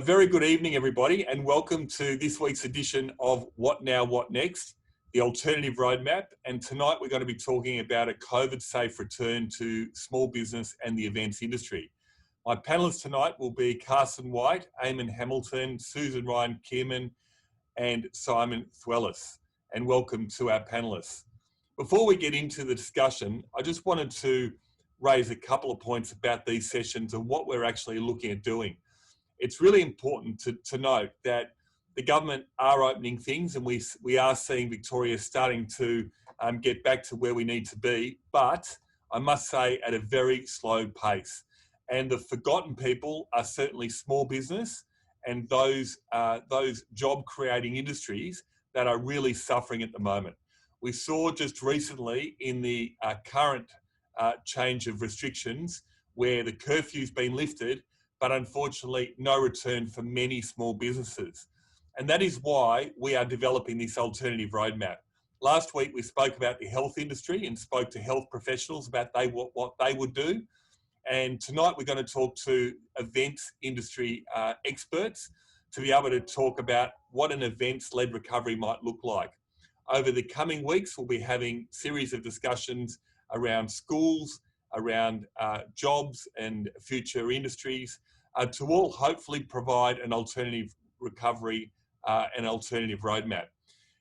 Very good evening, everybody, and welcome to this week's edition of What Now, What Next, the alternative roadmap. And tonight we're going to be talking about a COVID-safe return to small business and the events industry. My panelists tonight will be Carson White, Eamon Hamilton, Susan Ryan Kierman, and Simon Thwellis. And welcome to our panelists. Before we get into the discussion, I just wanted to raise a couple of points about these sessions and what we're actually looking at doing. It's really important to note that the government are opening things, and we are seeing Victoria starting to get back to where we need to be, but I must say at a very slow pace. And the forgotten people are certainly small business and those job creating industries that are really suffering at the moment. We saw just recently in the current change of restrictions where the curfew's been lifted, but unfortunately no return for many small businesses. And that is why we are developing this alternative roadmap. Last week we spoke about the health industry and spoke to health professionals about what they would do. And tonight we're going to talk to events industry experts to be able to talk about what an events-led recovery might look like. Over the coming weeks, we'll be having a series of discussions around schools, around jobs and future industries, to all hopefully provide an alternative recovery and alternative roadmap.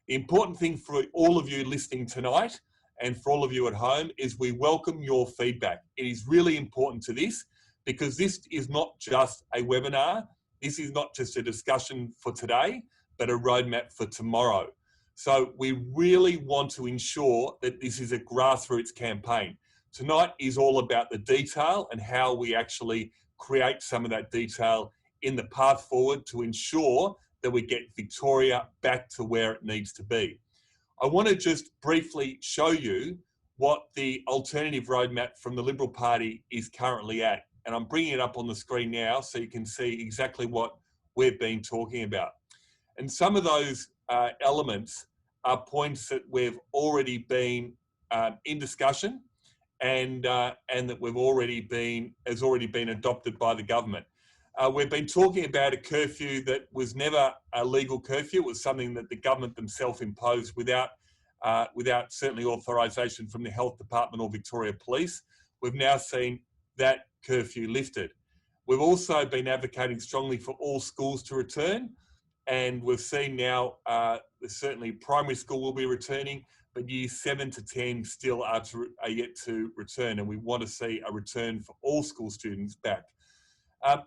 The important thing for all of you listening tonight and for all of you at home is we welcome your feedback. It is really important to this because this is not just a webinar. This is not just a discussion for today, but a roadmap for tomorrow. So we really want to ensure that this is a grassroots campaign. Tonight is all about the detail and how we actually create some of that detail in the path forward to ensure that we get Victoria back to where it needs to be. I want to just briefly show you what the alternative roadmap from the Liberal Party is currently at. And I'm bringing it up on the screen now so you can see exactly what we've been talking about. And some of those elements are points that we've already been in discussion and that has already been adopted by the government. We've been talking about a curfew that was never a legal curfew. It was something that the government themselves imposed without certainly authorisation from the Health Department or Victoria Police. We've now seen that curfew lifted. We've also been advocating strongly for all schools to return, and we've seen now certainly primary school will be returning, but years 7 to 10 still are yet to return, and we want to see a return for all school students back.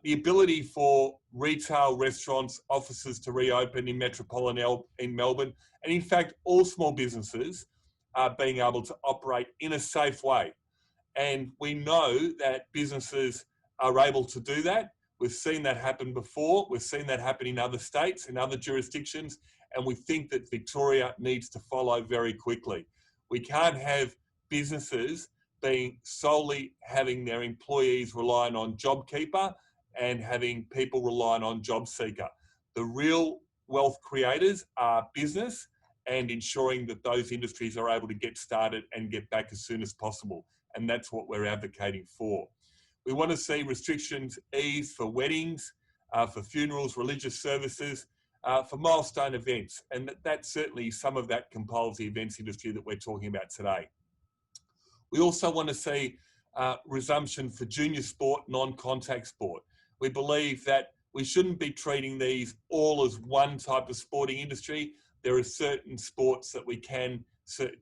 The ability for retail, restaurants, offices to reopen in metropolitan in Melbourne, and in fact all small businesses are being able to operate in a safe way. And we know that businesses are able to do that. We've seen that happen before. We've seen that happen in other states, in other jurisdictions, and we think that Victoria needs to follow very quickly. We can't have businesses being solely having their employees relying on JobKeeper and having people relying on JobSeeker. The real wealth creators are business and ensuring that those industries are able to get started and get back as soon as possible. And that's what we're advocating for. We want to see restrictions eased for weddings, for funerals, religious services, for milestone events. And that's certainly some of that compels the events industry that we're talking about today. We also want to see resumption for junior sport, non-contact sport. We believe that we shouldn't be treating these all as one type of sporting industry. There are certain sports that we can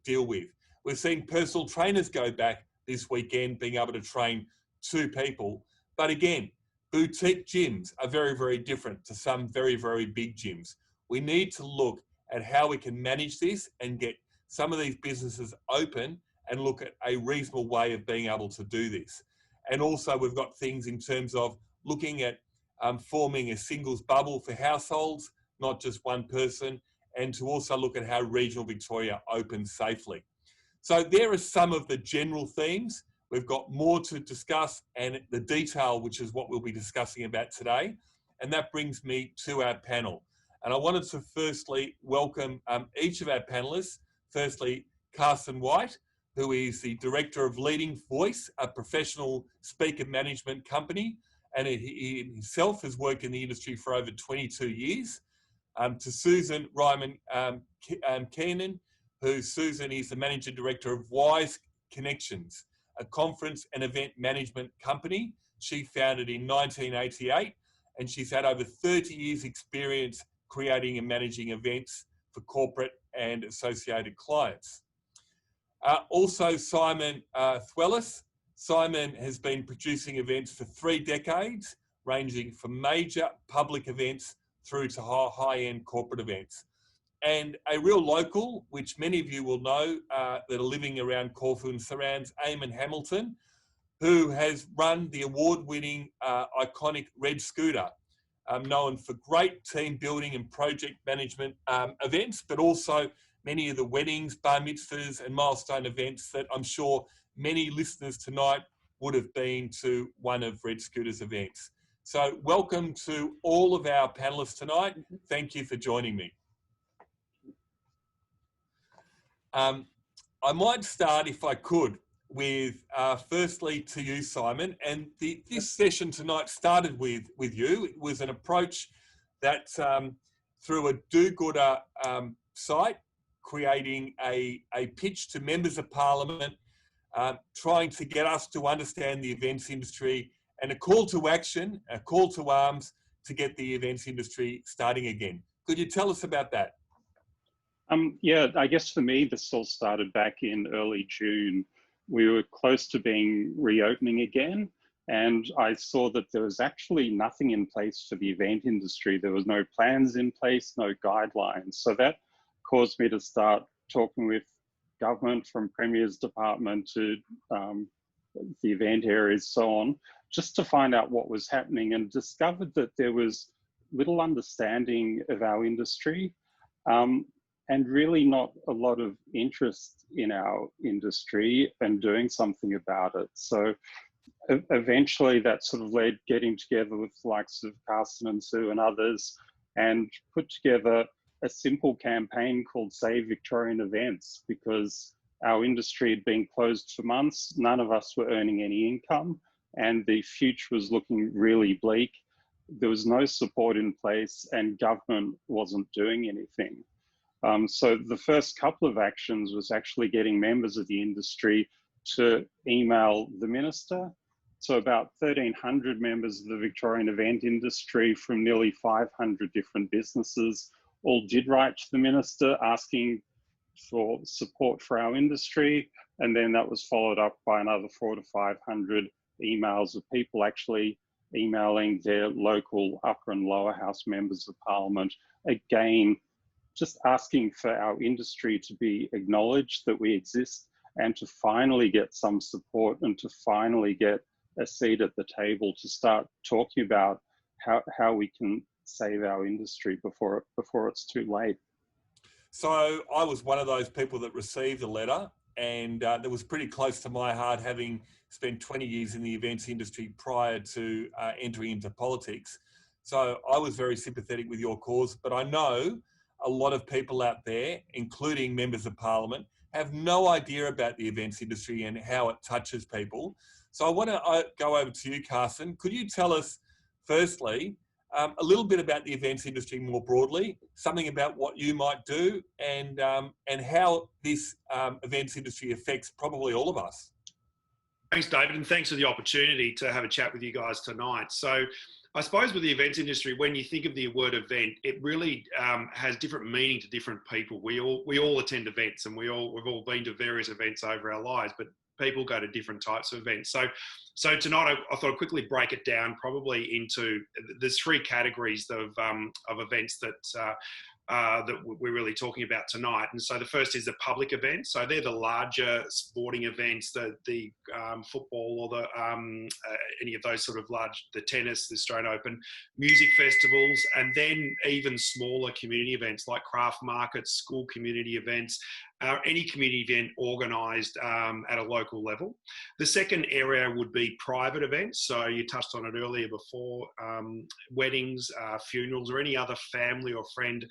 deal with. We've seen personal trainers go back this weekend, being able to train 2 people. But again, boutique gyms are very, very different to some very, very big gyms. We need to look at how we can manage this and get some of these businesses open and look at a reasonable way of being able to do this. And also we've got things in terms of looking at forming a singles bubble for households, not just one person, and to also look at how regional Victoria opens safely. So there are some of the general themes. We've got more to discuss and the detail, which is what we'll be discussing about today. And that brings me to our panel. And I wanted to firstly welcome each of our panelists. Firstly, Carson White, who is the Director of Leading Voice, a professional speaker management company, and he himself has worked in the industry for over 22 years. To Susan Ryman Keenan, who Susan is the Managing Director of Wise Connections, a conference and event management company she founded in 1988, and she's had over 30 years experience creating and managing events for corporate and associated clients. Also, Simon Thwellis. Simon has been producing events for 3 decades, ranging from major public events through to high-end corporate events. And a real local, which many of you will know that are living around Corfu and surrounds, Eamon Hamilton, who has run the award-winning iconic Red Scooter, known for great team building and project management events, but also many of the weddings, bar mitzvahs and milestone events that I'm sure many listeners tonight would have been to one of Red Scooter's events. So welcome to all of our panelists tonight. Thank you for joining me. I might start, if I could, with firstly to you, Simon. And this session tonight started with you. It was an approach that through a do-gooder site, creating a pitch to members of Parliament, trying to get us to understand the events industry, and a call to action, a call to arms to get the events industry starting again. Could you tell us about that? Yeah, I guess for me, this all started back in early June. We were close to being reopening again, and I saw that there was actually nothing in place for the event industry. There was no plans in place, no guidelines. So that caused me to start talking with government, from Premier's department to the event areas, so on, just to find out what was happening, and discovered that there was little understanding of our industry. And really not a lot of interest in our industry and doing something about it. So eventually that sort of led getting together with the likes of Carsten and Sue and others, and put together a simple campaign called Save Victorian Events, because our industry had been closed for months. None of us were earning any income, and the future was looking really bleak. There was no support in place, and government wasn't doing anything. So the first couple of actions was actually getting members of the industry to email the minister. So about 1,300 members of the Victorian event industry from nearly 500 different businesses all did write to the minister asking for support for our industry. And then that was followed up by another 400 to 500 emails of people actually emailing their local upper and lower house members of parliament, again, just asking for our industry to be acknowledged that we exist, and to finally get some support, and to finally get a seat at the table to start talking about how we can save our industry before it's too late. So I was one of those people that received a letter, and that was pretty close to my heart, having spent 20 years in the events industry prior to entering into politics. So I was very sympathetic with your cause, but I know a lot of people out there, including members of Parliament, have no idea about the events industry and how it touches people. So I want to go over to you, Carsten. Could you tell us, firstly, a little bit about the events industry more broadly, something about what you might do, and how this events industry affects probably all of us? Thanks, David, and thanks for the opportunity to have a chat with you guys tonight. So I suppose with the events industry, when you think of the word event, it really has different meaning to different people. We all attend events, and we've all been to various events over our lives, but people go to different types of events. So tonight I thought I'd quickly break it down probably into, there's 3 categories of events that we're really talking about tonight. And so the first is the public events. So they're the larger sporting events, the football, or the any of those sort of large, the tennis, the Australian Open, music festivals, and then even smaller community events like craft markets, school community events, any community event organised at a local level. The second area would be private events. So you touched on it earlier before, weddings, funerals, or any other family or friend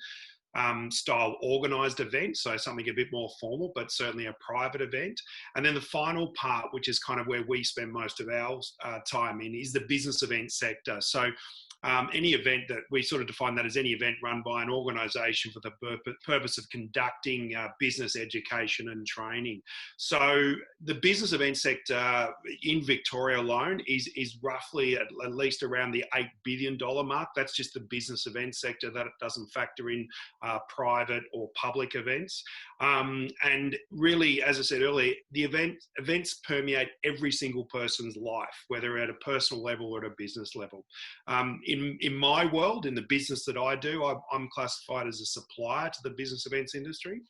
style organised event, so something a bit more formal, but certainly a private event. And then the final part, which is kind of where we spend most of our time in, is the business event sector. So any event that we sort of define that as any event run by an organisation for the purpose of conducting business education and training. So the business event sector in Victoria alone is roughly at least around the $8 billion mark. That's just the business event sector. That it doesn't factor in private or public events. And really, as I said earlier, the events permeate every single person's life, whether at a personal level or at a business level. In my world, in the business that I do, I'm classified as a supplier to the business events industry.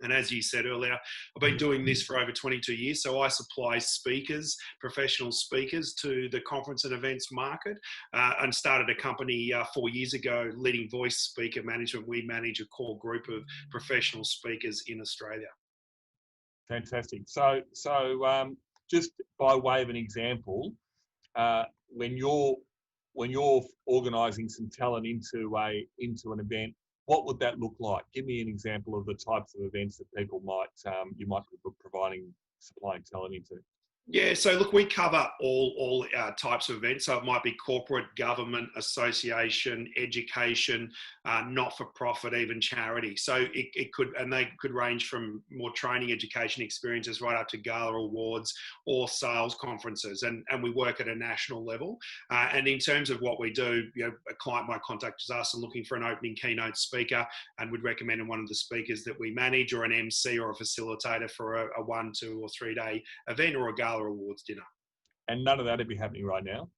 And as you said earlier, I've been doing this for over 22 years. So I supply speakers, professional speakers to the conference and events market, and started a company 4 years ago, Leading Voice Speaker Management. We manage a core group of professional speakers in Australia. Fantastic. So just by way of an example, when you're organising some talent into an event, what would that look like? Give me an example of the types of events that people you might be supplying talent into. Yeah, so look, we cover all types of events. So it might be corporate, government, association, education, not-for-profit, even charity. So it could, and they could range from more training, education experiences right up to gala awards or sales conferences. And we work at a national level. And in terms of what we do, a client might contact us and looking for an opening keynote speaker, and would recommend one of the speakers that we manage, or an MC or a facilitator for a 1, 2 or 3 day event, or a gala awards dinner. And none of that would be happening right now?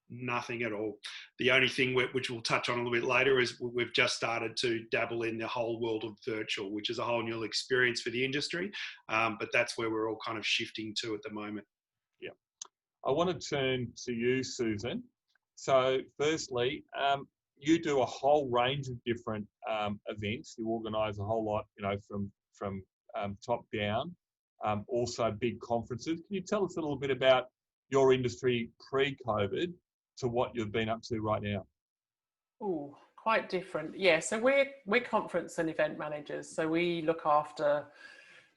Nothing at all. The only thing which we'll touch on a little bit later is we've just started to dabble in the whole world of virtual, which is a whole new experience for the industry. But that's where we're all kind of shifting to at the moment. Yeah. I want to turn to you, Susan. So firstly, you do a whole range of different events. You organise a whole lot, from top down. Also big conferences. Can you tell us a little bit about your industry pre-COVID to what you've been up to right now? Oh, quite different. Yeah, so we're conference and event managers. So we look after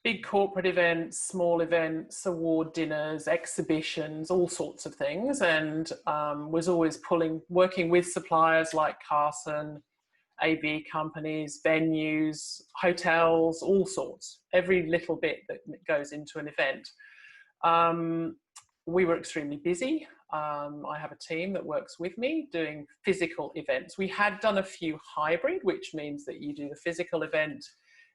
big corporate events, small events, award dinners, exhibitions, all sorts of things. And was always working with suppliers like Carson, AV companies, venues, hotels, all sorts, every little bit that goes into an event. We were extremely busy. I have a team that works with me doing physical events. We had done a few hybrid, which means that you do the physical event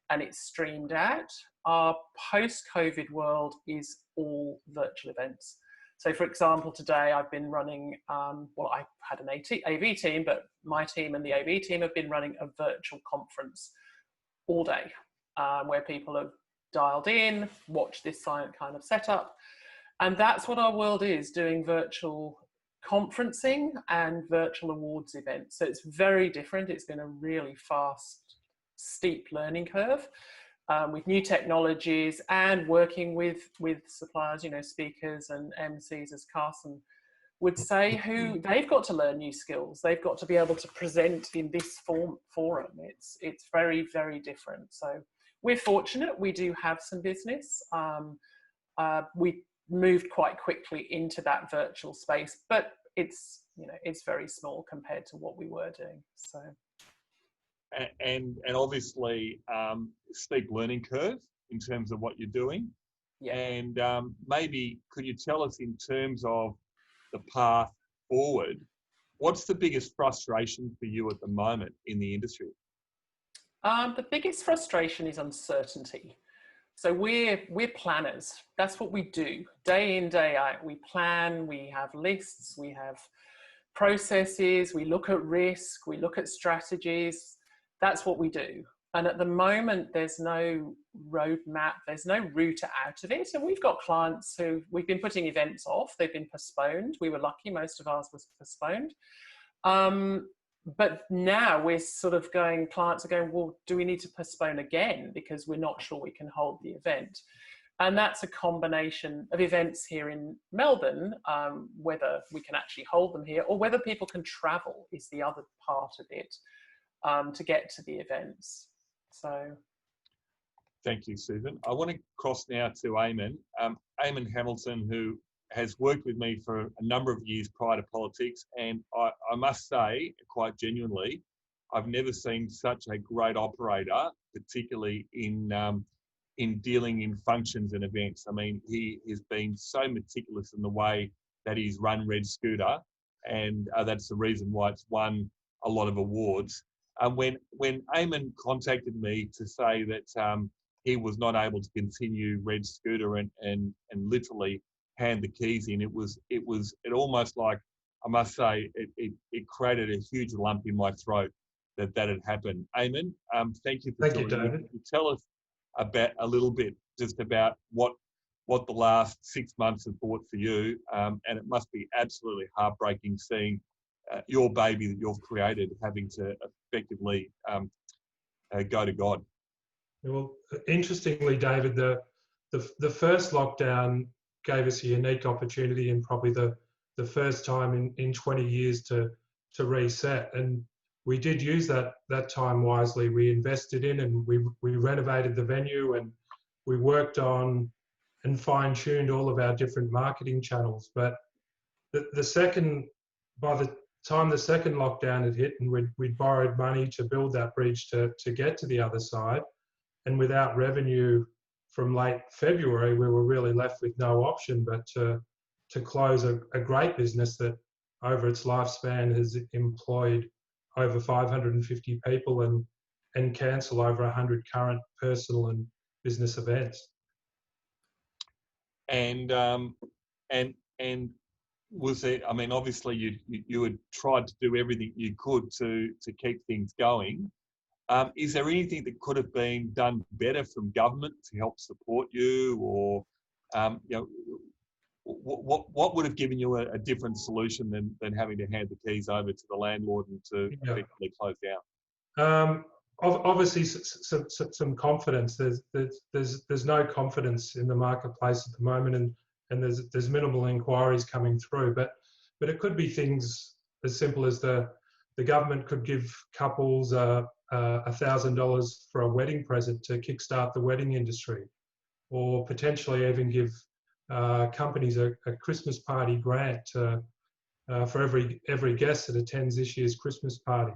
and it's streamed out. Our post-COVID world is all virtual events. So for example, today I've been running, I had an AV team, but my team and the AV team have been running a virtual conference all day, where people have dialed in, watched this kind of setup. And that's what our world is, doing virtual conferencing and virtual awards events. So it's very different. It's been a really fast, steep learning curve. With new technologies and working with suppliers, speakers and MCs, as Carson would say, who they've got to learn new skills. They've got to be able to present in this forum. It's very, very different. So we're fortunate. We do have some business. We moved quite quickly into that virtual space, but it's very small compared to what we were doing. So. And obviously steep learning curve in terms of what you're doing. Yeah. And maybe could you tell us, in terms of the path forward, what's the biggest frustration for you at the moment in the industry? The biggest frustration is uncertainty. So we're planners. That's what we do day in, day out. We plan, we have lists, we have processes, we look at risk, we look at strategies. That's what we do. And at the moment, there's no roadmap, there's no route out of it. And we've got clients who we've been putting events off, they've been postponed. We were lucky, most of ours was postponed. But now we're sort of clients are going, well, do we need to postpone again? Because we're not sure we can hold the event. And that's a combination of events here in Melbourne, whether we can actually hold them here or whether people can travel is the other part of it. to get to the events. So. Thank you, Susan. I want to cross now to Eamon. Eamon Hamilton, who has worked with me for a number of years prior to politics, and I must say, quite genuinely, I've never seen such a great operator, particularly in dealing in functions and events. I mean, he has been so meticulous in the way that he's run Red Scooter, and that's the reason why it's won a lot of awards. When Eamon contacted me to say that he was not able to continue Red Scooter and literally hand the keys in, it almost like, I must say, it created a huge lump in my throat that had happened. Eamon, thank you for joining. David. Tell us about a little bit just about what the last 6 months have brought for you, and it must be absolutely heartbreaking seeing your baby that you've created having to effectively go to God. Well, interestingly, David, the first lockdown gave us a unique opportunity, and probably the first time in 20 years to reset. And we did use that time wisely. We invested in and we renovated the venue, and we worked on and fine-tuned all of our different marketing channels. But by the time the second lockdown had hit, and we'd borrowed money to build that bridge to get to the other side, and without revenue from late February, we were really left with no option but to close a great business that over its lifespan has employed over 550 people and cancel over 100 current personal and business events. And was it? I mean, obviously you had tried to do everything you could to keep things going. Is there anything that could have been done better from government to help support you, or what would have given you a different solution than having to hand the keys over to the landlord and to effectively close down? Obviously, some confidence. There's no confidence in the marketplace at the moment, and there's minimal inquiries coming through. But it could be things as simple as the government could give couples $1,000 for a wedding present to kickstart the wedding industry, or potentially even give companies a Christmas party grant for every guest that attends this year's Christmas party,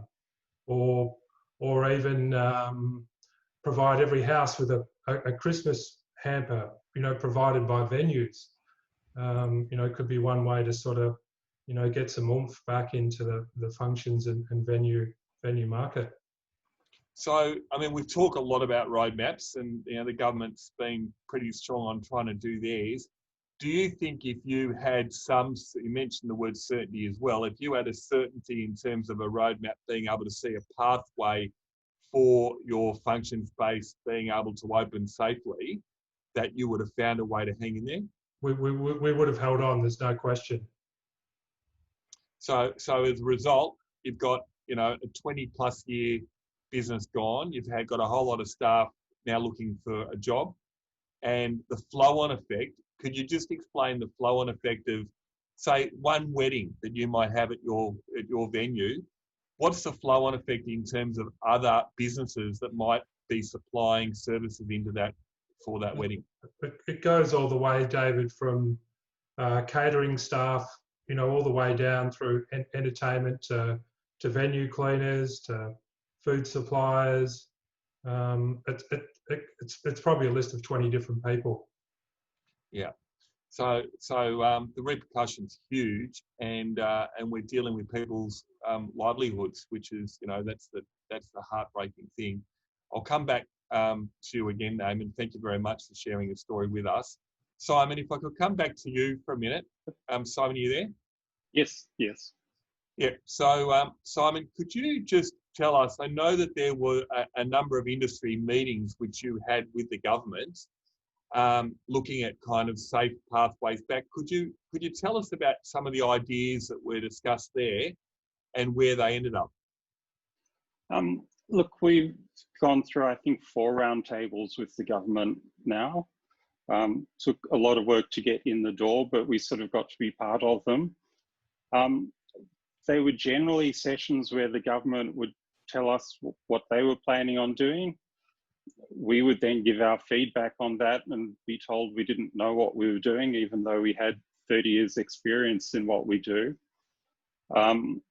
or even provide every house with a Christmas hamper, provided by venues. It could be one way to sort of, get some oomph back into the functions and venue market. So, I mean, we've talked a lot about roadmaps, and the government's been pretty strong on trying to do theirs. Do you think if you had you mentioned the word certainty as well, if you had a certainty in terms of a roadmap, being able to see a pathway for your function space being able to open safely, that you would have found a way to hang in there? We would have held on, there's no question. So as a result, you've got, a 20 plus year business gone, you've got a whole lot of staff now looking for a job, and the flow-on effect. Could you just explain the flow-on effect of, say, one wedding that you might have at your venue? What's the flow-on effect in terms of other businesses that might be supplying services into that for that wedding? It goes all the way, David, from catering staff, all the way down through entertainment to venue cleaners to food suppliers. It's probably a list of 20 different people. Yeah. So the repercussion's huge, and we're dealing with people's livelihoods, which is, that's the heartbreaking thing. I'll come back to you again, Eamon. Thank you very much for sharing your story with us. Simon, if I could come back to you for a minute. Simon, are you there? Yes. Yeah. So, Simon, could you just tell us, I know that there were a number of industry meetings which you had with the government, looking at kind of safe pathways back. Could you tell us about some of the ideas that were discussed there and where they ended up? Look, we've gone through, I think, 4 roundtables with the government now. Took a lot of work to get in the door, but we sort of got to be part of them. They were generally sessions where the government would tell us what they were planning on doing. We would then give our feedback on that and be told we didn't know what we were doing, even though we had 30 years experience in what we do.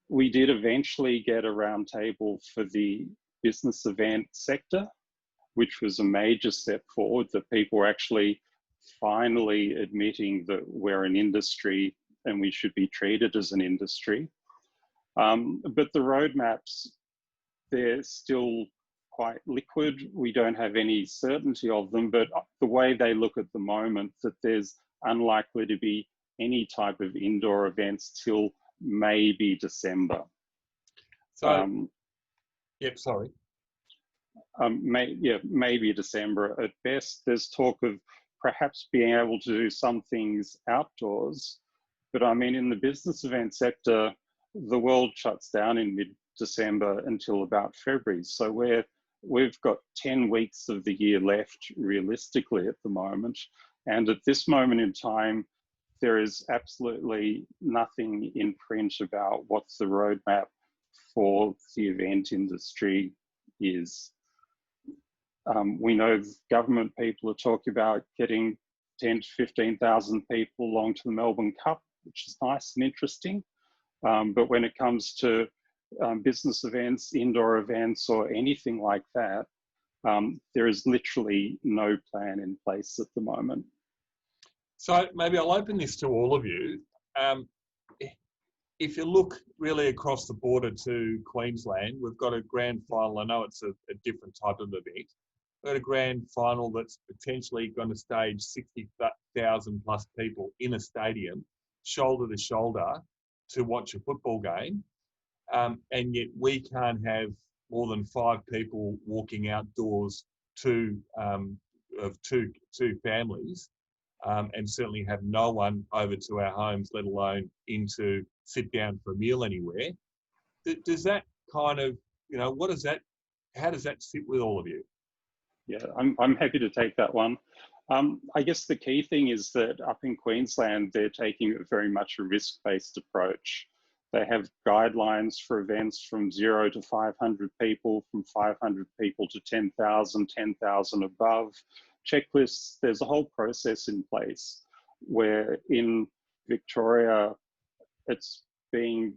We did eventually get a roundtable for the business event sector, which was a major step forward, that people were actually finally admitting that we're an industry and we should be treated as an industry. But the roadmaps, they're still quite liquid. We don't have any certainty of them, but the way they look at the moment, that there's unlikely to be any type of indoor events till maybe December. So, yep, sorry. Maybe December at best. There's talk of perhaps being able to do some things outdoors, but I mean, in the business event sector, the world shuts down in mid-December until about February. So we've got 10 weeks of the year left realistically at the moment. And at this moment in time, there is absolutely nothing in print about what the roadmap for the event industry is. We know government people are talking about getting 10 to 15,000 people along to the Melbourne Cup, which is nice and interesting. But when it comes to business events, indoor events, or anything like that, there is literally no plan in place at the moment. So maybe I'll open this to all of you. If you look really across the border to Queensland, we've got a grand final. I know it's a different type of event. We've got a grand final that's potentially going to stage 60,000 plus people in a stadium, shoulder to shoulder, to watch a football game. And yet we can't have more than 5 people walking outdoors of two families, and certainly have no one over to our homes, let alone in to sit down for a meal anywhere. Does that kind of, how does that sit with all of you? Yeah, I'm happy to take that one. I guess the key thing is that up in Queensland, they're taking very much a risk-based approach. They have guidelines for events from 0 to 500 people, from 500 people to 10,000, 10,000 above, checklists. There's a whole process in place where in Victoria, it's being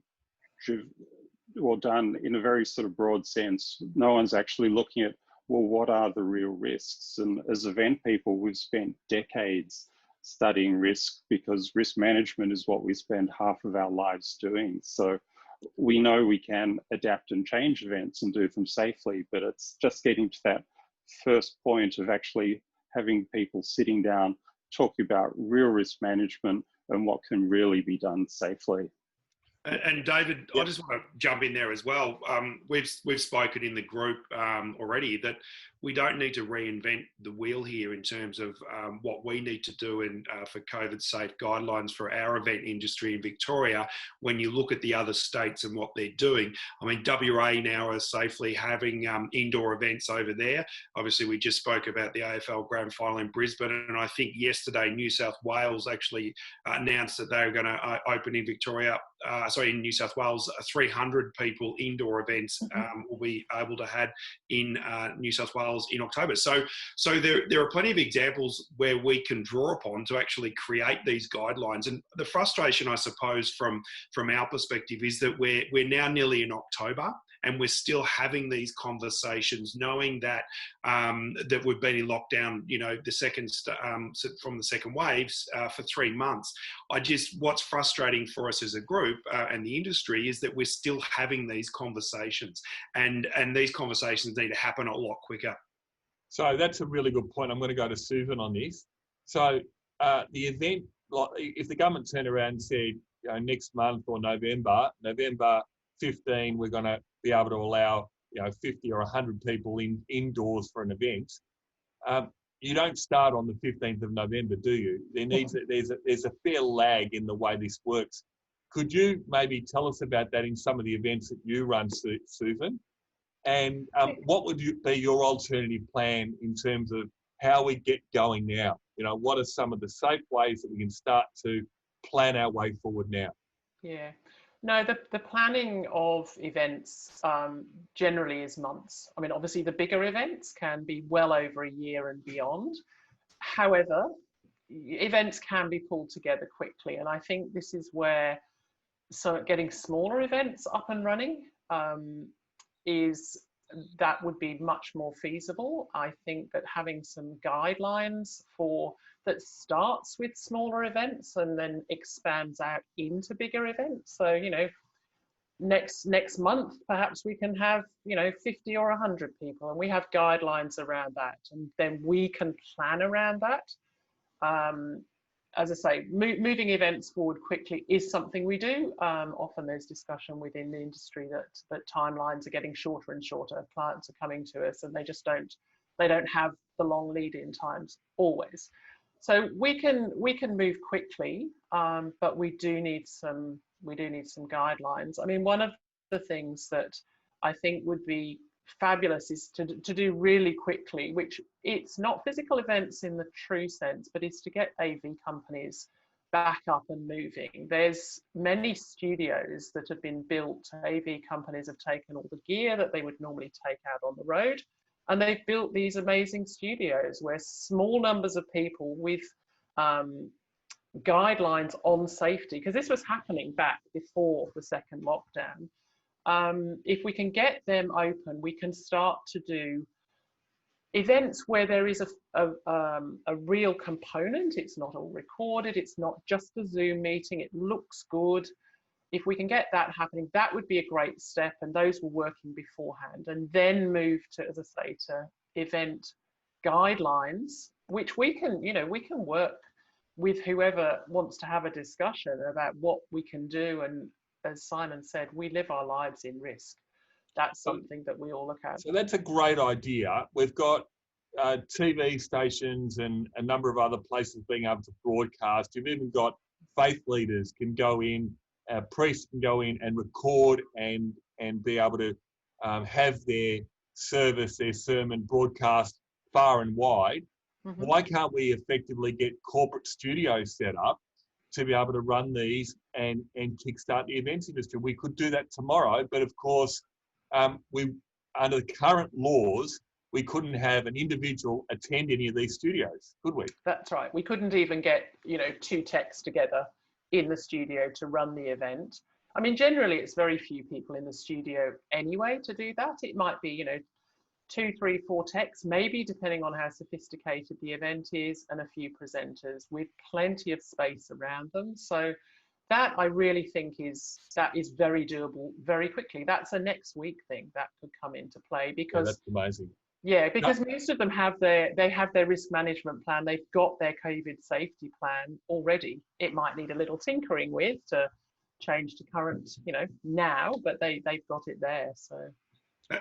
done in a very sort of broad sense. No one's actually looking at, well, what are the real risks? And as event people, we've spent decades studying risk, because risk management is what we spend half of our lives doing. So we know we can adapt and change events and do them safely, but it's just getting to that first point of actually having people sitting down, talking about real risk management and what can really be done safely. And David, yep. I just want to jump in there as well. We've spoken in the group already that we don't need to reinvent the wheel here in terms of what we need to do for COVID-safe guidelines for our event industry in Victoria. When you look at the other states and what they're doing, I mean, WA now are safely having indoor events over there. Obviously, we just spoke about the AFL Grand Final in Brisbane, and I think yesterday New South Wales actually announced that they were going to open in Victoria. In New South Wales, 300 people indoor events will be able to have in New South Wales in October. So there are plenty of examples where we can draw upon to actually create these guidelines. And the frustration, I suppose, from our perspective is that we're now nearly in October, and we're still having these conversations, knowing that that we've been in lockdown, from the second waves for 3 months. What's frustrating for us as a group and the industry is that we're still having these conversations, and these conversations need to happen a lot quicker. So that's a really good point. I'm going to go to Susan on this. So the event, like if the government turned around and said, next month or November 15, we're going to be able to allow 50 or 100 people indoors for an event. You don't start on the 15th of November, do you? There's a fair lag in the way this works. Could you maybe tell us about that in some of the events that you run, Susan? And what would be your alternative plan in terms of how we get going now? What are some of the safe ways that we can start to plan our way forward now? Yeah. No, the planning of events generally is months. I mean, obviously the bigger events can be well over a year and beyond. However, events can be pulled together quickly. And I think this is where getting smaller events up and running that would be much more feasible. I think that having some guidelines that starts with smaller events and then expands out into bigger events. So, you know, next month, perhaps we can have, you know, 50 or 100 people, and we have guidelines around that, and then we can plan around that. As I say, moving events forward quickly is something we do. Often there's discussion within the industry that timelines are getting shorter and shorter. Clients are coming to us and they don't have the long lead-in times always. So we can move quickly, but we do need some guidelines. I mean, one of the things that I think would be fabulous is to do really quickly, which it's not physical events in the true sense, but is to get AV companies back up and moving. There's many studios that have been built. AV companies have taken all the gear that they would normally take out on the road, and they've built these amazing studios where small numbers of people with guidelines on safety, because this was happening back before the second lockdown. If we can get them open, we can start to do events where there is a real component. It's not all recorded. It's not just a Zoom meeting. It looks good. If we can get that happening, that would be a great step. And those were working beforehand, and then move to, as I say, to event guidelines, which we can work with whoever wants to have a discussion about what we can do. And as Simon said, we live our lives in risk. That's something that we all look at. So that's a great idea. We've got TV stations and a number of other places being able to broadcast. You've even got faith leaders can go in, priests can go in and record and be able to have their service, their sermon broadcast far and wide. Mm-hmm. Why can't we effectively get corporate studios set up to be able to run these and kickstart the events industry? We could do that tomorrow, but of course, under the current laws, we couldn't have an individual attend any of these studios, could we? That's right. We couldn't even get, you know, 2 techs together in the studio to run the event. I mean, generally, it's very few people in the studio anyway to do that. It might be, you know, 2, 3, 4 techs, maybe, depending on how sophisticated the event is, and a few presenters with plenty of space around them. So that, I really think is very doable very quickly. That's a next week thing that could come into play, because that's amazing. Yeah, because most of them have their risk management plan. They've got their COVID safety plan already. It might need a little tinkering with to change to current, you know, now, but they've got it there. So.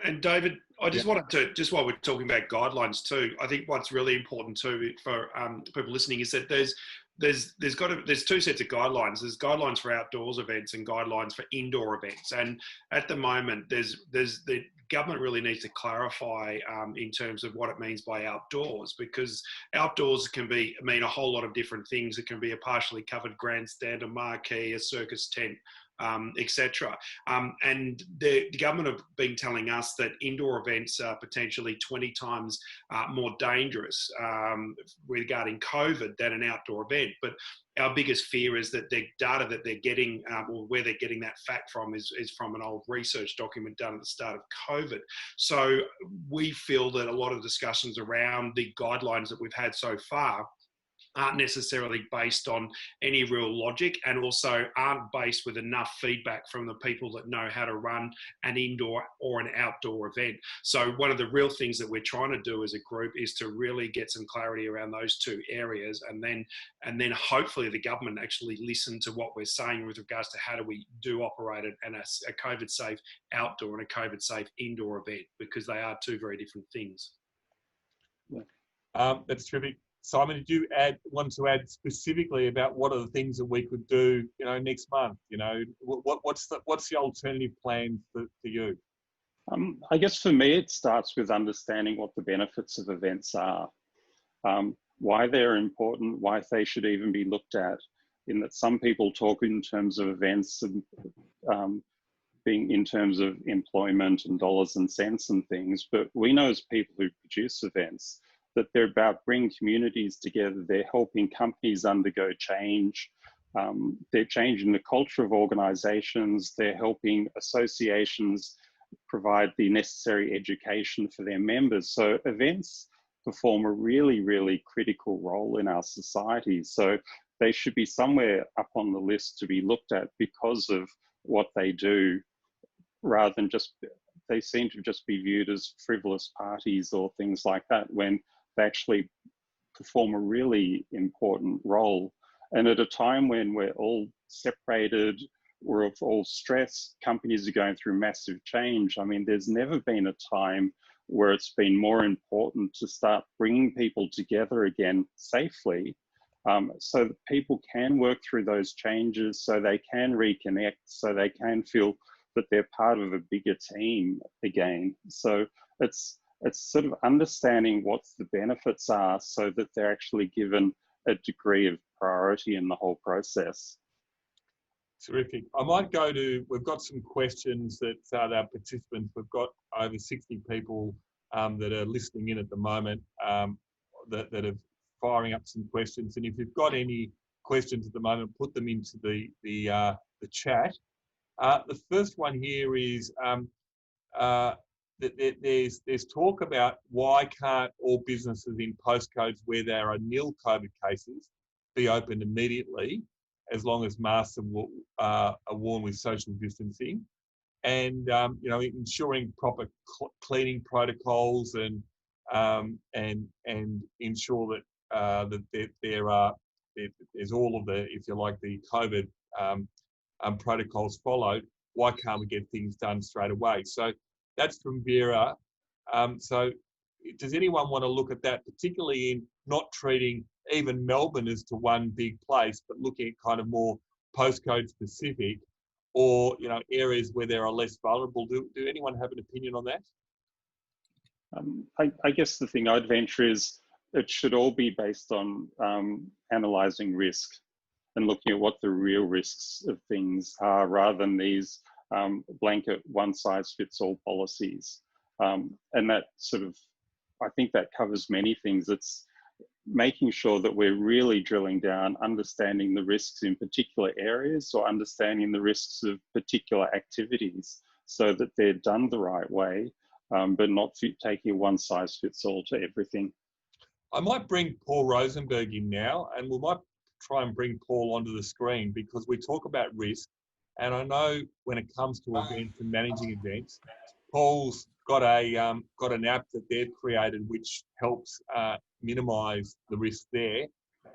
And David, I just wanted to, just while we're talking about guidelines too, I think what's really important too for people listening is that there's 2 sets of guidelines. There's guidelines for outdoors events and guidelines for indoor events. And at the moment, there's the government really needs to clarify in terms of what it means by outdoors, because outdoors can mean a whole lot of different things. It can be a partially covered grandstand, a marquee, a circus tent, etc. And the government have been telling us that indoor events are potentially 20 times more dangerous regarding COVID than an outdoor event. But our biggest fear is that the data that they're getting, or where they're getting that fact from, is from an old research document done at the start of COVID. So we feel that a lot of discussions around the guidelines that we've had so far aren't necessarily based on any real logic, and also aren't based with enough feedback from the people that know how to run an indoor or an outdoor event. So one of the real things that we're trying to do as a group is to really get some clarity around those 2 areas, and then hopefully the government actually listen to what we're saying with regards to how do we operate a COVID safe outdoor and a COVID safe indoor event, because they are 2 very different things. That's terrific. Simon, did you want to add specifically about what are the things that we could do, you know, next month? You know, what's the alternative plan for you? I guess for me, it starts with understanding what the benefits of events are, why they're important, why they should even be looked at. in that some people talk in terms of events and being in terms of employment and dollars and cents and things, but we know as people who produce events that they're about bringing communities together. They're helping companies undergo change. They're changing the culture of organizations. They're helping associations provide the necessary education for their members. So events perform a really, really critical role in our society. So they should be somewhere up on the list to be looked at because of what they do, rather than just, they seem to just be viewed as frivolous parties or things like that, when they actually perform a really important role. And at a time when we're all separated, we're all stressed, companies are going through massive change. I mean, there's never been a time where it's been more important to start bringing people together again safely, so that people can work through those changes, so they can reconnect, so they can feel that they're part of a bigger team again. So it's sort of understanding what the benefits are so that they're actually given a degree of priority in the whole process. Terrific. I might go to, we've got some questions that our participants, we've got over 60 people that are listening in at the moment that are firing up some questions. And if you've got any questions at the moment, put them into the chat. The first one here is that there's talk about why can't all businesses in postcodes where there are nil COVID cases be opened immediately, as long as masks are worn with social distancing, and you know, ensuring proper cleaning protocols and ensure that there's all of the, if you like, the COVID protocols followed. Why can't we get things done straight away? So that's from Vera. So does anyone want to look at that, particularly in not treating even Melbourne as to one big place, but looking at kind of more postcode specific, or, you know, areas where there are less vulnerable? Do anyone have an opinion on that? I guess the thing I'd venture is it should all be based on analysing risk and looking at what the real risks of things are, rather than these blanket one-size-fits-all policies. And that sort of, I think that covers many things. It's making sure that we're really drilling down, understanding the risks in particular areas, or understanding the risks of particular activities, so that they're done the right way, but not taking a one-size-fits-all to everything. I might bring Paul Rosenberg in now, and we might try and bring Paul onto the screen, because we talk about risk. And I know when it comes to events and managing events, Paul's got an app that they've created which helps minimise the risk there.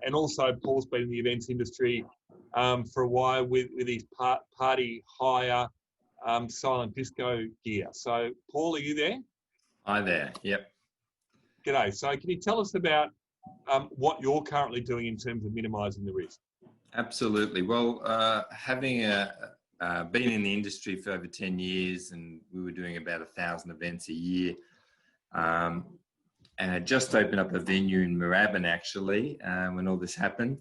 And also, Paul's been in the events industry for a while with his party hire silent disco gear. So, Paul, are you there? Hi there. Yep. G'day. So, can you tell us about what you're currently doing in terms of minimising the risk? Absolutely. Well, having been in the industry for over 10 years, and we were doing about 1,000 events a year, and I just opened up a venue in Moorabbin, actually, when all this happened.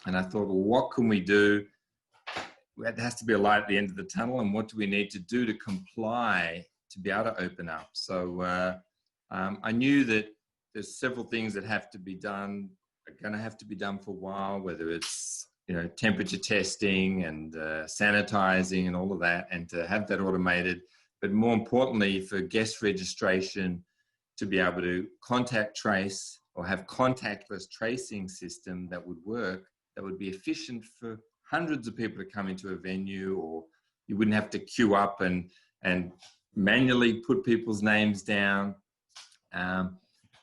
And I thought, well, what can we do? There has to be a light at the end of the tunnel, and what do we need to do to comply to be able to open up? So I knew that there's several things that have to be done, are going to have to be done for a while, whether it's, you know, temperature testing and sanitizing and all of that, and to have that automated. But more importantly, for guest registration, to be able to contact trace or have contactless tracing system that would work, that would be efficient for hundreds of people to come into a venue, or you wouldn't have to queue up and manually put people's names down,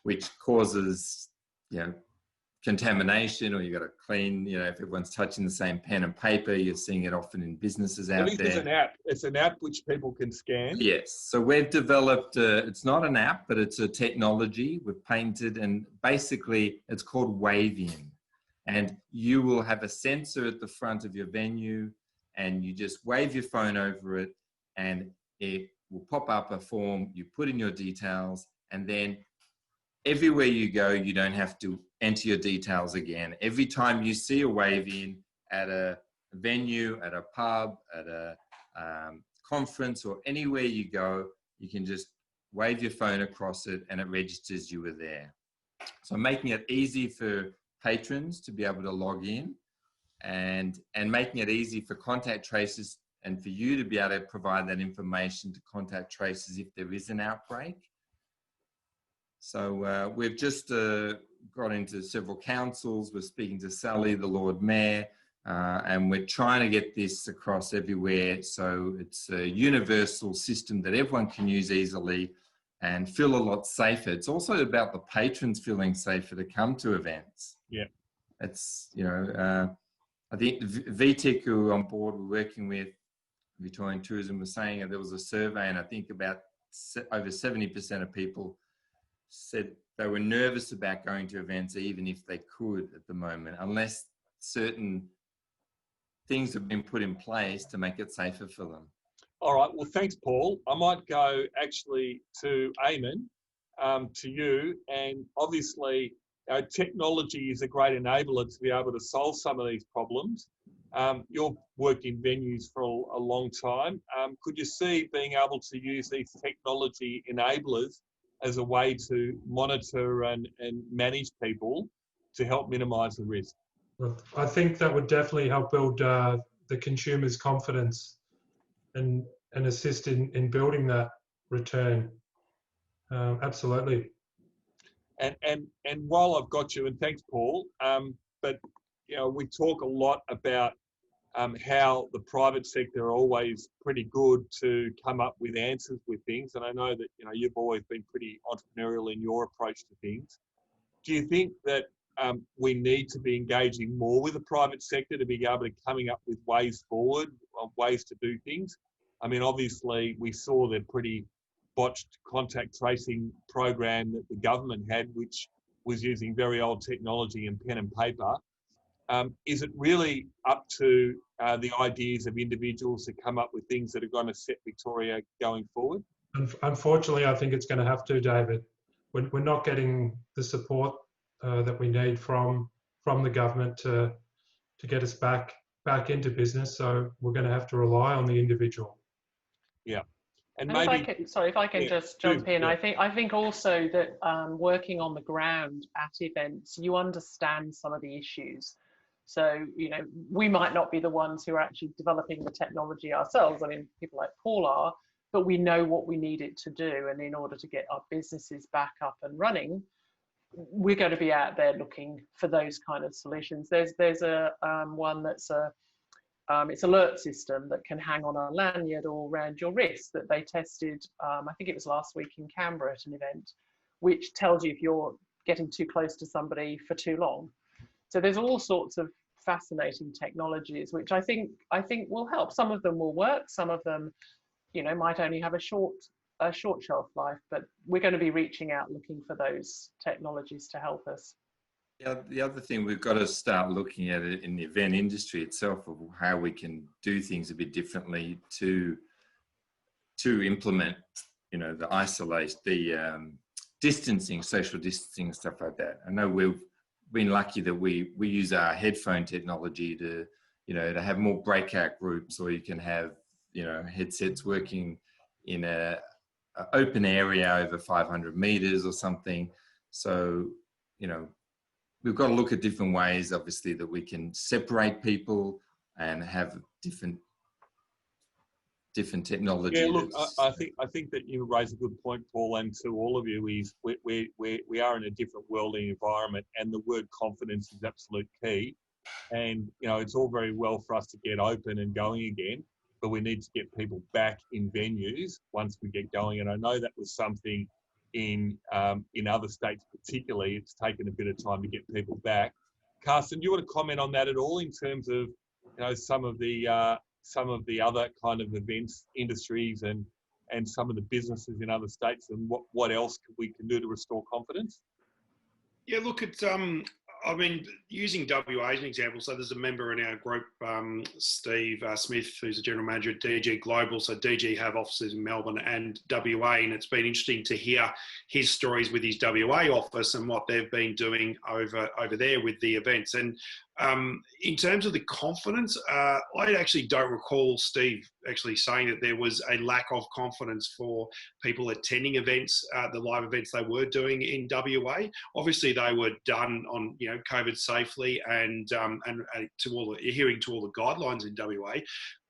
which causes, you know, contamination, or you got to clean, you know, if everyone's touching the same pen and paper. You're seeing it often in businesses out there. It's an app. It's an app which people can scan. Yes. So we've developed, it's not an app, but it's a technology we've painted, and basically it's called Wave-In. And you will have a sensor at the front of your venue, and you just wave your phone over it, and it will pop up a form. You put in your details, and then everywhere you go, you don't have to enter your details again. Every time you see a Wave-In, at a venue, at a pub, at a conference, or anywhere you go, you can just wave your phone across it and it registers you were there. So making it easy for patrons to be able to log in, and making it easy for contact tracers and for you to be able to provide that information to contact tracers if there is an outbreak. So we've just got into several councils. We're speaking to Sally, the Lord Mayor, and we're trying to get this across everywhere. So it's a universal system that everyone can use easily and feel a lot safer. It's also about the patrons feeling safer to come to events. Yeah. It's, you know, I think VTEC, who are on board, we're working with Victorian Tourism, was saying that there was a survey, and I think about over 70% of people said they were nervous about going to events even if they could at the moment, unless certain things have been put in place to make it safer for them. All right, well, thanks, Paul. I might go actually to Eamon, to you, and obviously technology is a great enabler to be able to solve some of these problems. You've worked in venues for a long time. Could you see being able to use these technology enablers as a way to monitor and manage people to help minimise the risk? Well, I think that would definitely help build the consumer's confidence and assist in building that return. Absolutely. And while I've got you, and thanks, Paul, but you know, we talk a lot about how the private sector are always pretty good to come up with answers with things, and I know that you've always been pretty entrepreneurial in your approach to things. Do you think that we need to be engaging more with the private sector to be able to coming up with ways forward, ways to do things? I mean, obviously, we saw the pretty botched contact tracing program that the government had, which was using very old technology and pen and paper. Is it really up to the ideas of individuals to come up with things that are going to set Victoria going forward? Unfortunately, I think it's going to have to, David. We're not getting the support that we need from the government to get us back into business. So we're going to have to rely on the individual. Yeah. And maybe, if I can yeah, just jump in. Yeah. I think also that working on the ground at events, you understand some of the issues. So, we might not be the ones who are actually developing the technology ourselves. I mean, people like Paul are, but we know what we need it to do. And in order to get our businesses back up and running, we're going to be out there looking for those kind of solutions. There's a one that's it's alert system that can hang on a lanyard or around your wrist that they tested, I think it was last week in Canberra at an event, which tells you if you're getting too close to somebody for too long. So there's all sorts of fascinating technologies, which I think will help. Some of them will work. Some of them, might only have a short shelf life, but we're going to be reaching out looking for those technologies to help us. Yeah, the other thing, we've got to start looking at it in the event industry itself, of how we can do things a bit differently to implement, the isolation, the distancing, social distancing and stuff like that. I know we've been lucky that we use our headphone technology to, to have more breakout groups, or you can have, headsets working in a open area over 500 meters or something. So, we've got to look at different ways, obviously, that we can separate people and have different technology. Yeah, look, I think that you raise a good point, Paul, and to all of you, is we are in a different worldly environment, and the word confidence is absolute key. And it's all very well for us to get open and going again, but we need to get people back in venues once we get going. And I know that was something in other states particularly, it's taken a bit of time to get people back. Carsten, do you want to comment on that at all in terms of some of the other kind of events industries and some of the businesses in other states, and what else we can do to restore confidence? Yeah, look, it's I mean, using WA as an example, so there's a member in our group, Steve Smith, who's a general manager at DG Global. So DG have offices in Melbourne and WA, and it's been interesting to hear his stories with his WA office and what they've been doing over there with the events. And In terms of the confidence, I actually don't recall Steve actually saying that there was a lack of confidence for people attending events, the live events they were doing in WA. Obviously, they were done on COVID safely and to adhering to all the guidelines in WA.